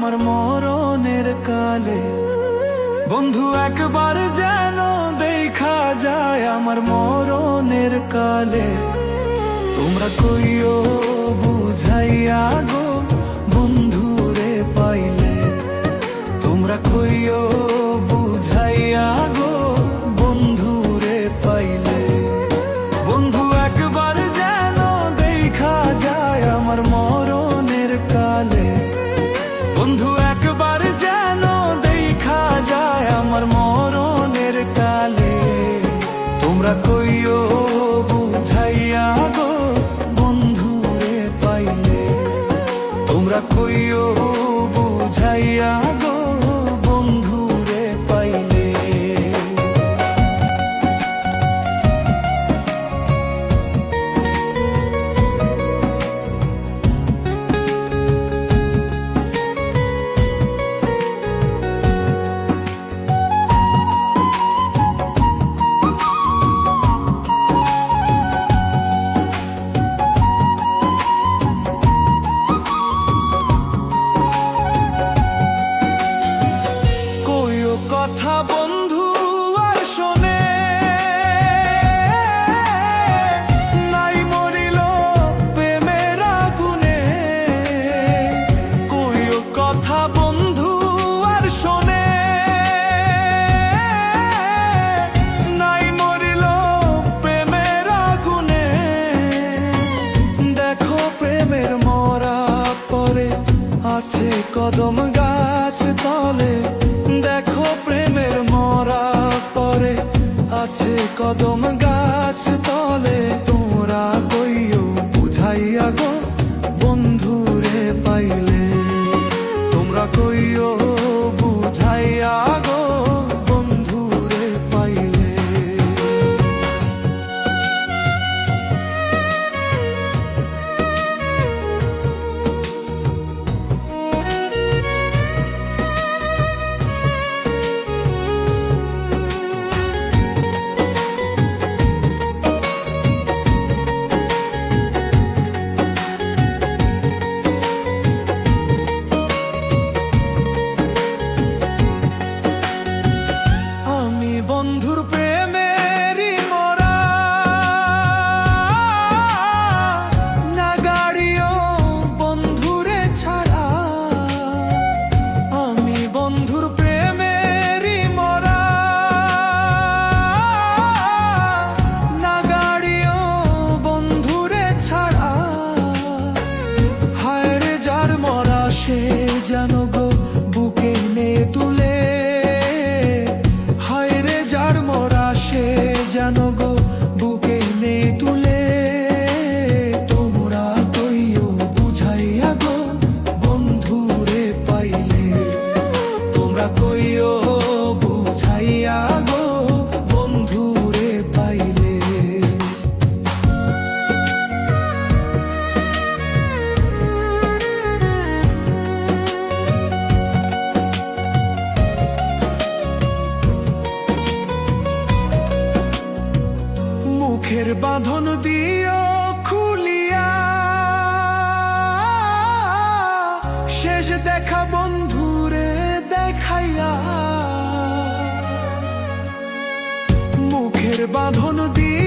আমার মরণের কালে। বন্ধু একবার যেন দেখা যায় আমার মরণের কালে। তোমরা কইও বুঝাইয়া গো বন্ধুরে পাইলে। তোমরা কইও বুঝাইয়া গো বন্ধুরে পাইলে। বন্ধু একবার যেন দেখা যায় আমার মরণের কালে। বন্ধু একবার যেন দেখা যায় আমার মরণের কালে। তোমরা কইও বুঝাইয়া গো বন্ধুরে পাইলে। তোমরা কইও বুঝাইয়া গো বন্ধুরে পাইলে। কথা বন্ধু আর শোনে নাই মরিল প্রেমের আগুনে। কইও কথা বন্ধু আর শোনে নাই মরিল প্রেমের আগুনে। দেখো প্রেমের মরা পরে আছে কদম গাছ তলে। দেখো প্রেমের মরা পরে আছে কদম গাছ তলে। তোমরা কইও বুঝাইয়া গো বন্ধুরে পাইলে। তোমরা কইও বুঝাইয়া গো বন্ধুরে পাইলে। বন্ধুর প্রেমেরই মরা না গাড়িও বন্ধুরে ছাড়া। আমি বন্ধুর প্রেমেরই মরা না গাড়িও বন্ধুরে ছাড়া। হায় রে যার মরা সে যেন গো বুকে নে তুলে। যার মরা সে যেন গো বুকে নে তুলে। তোমরা কইও বুঝাইয়া গো বন্ধুরে পাইলে। তোমরা কইও বুঝাইয়া গো বন্ধুরে পাইলে। মুখের বাঁধন দিও খুলিয়া শেষ দেখা বন্ধুরে দেখাইয়া। মুখের বাঁধন দিও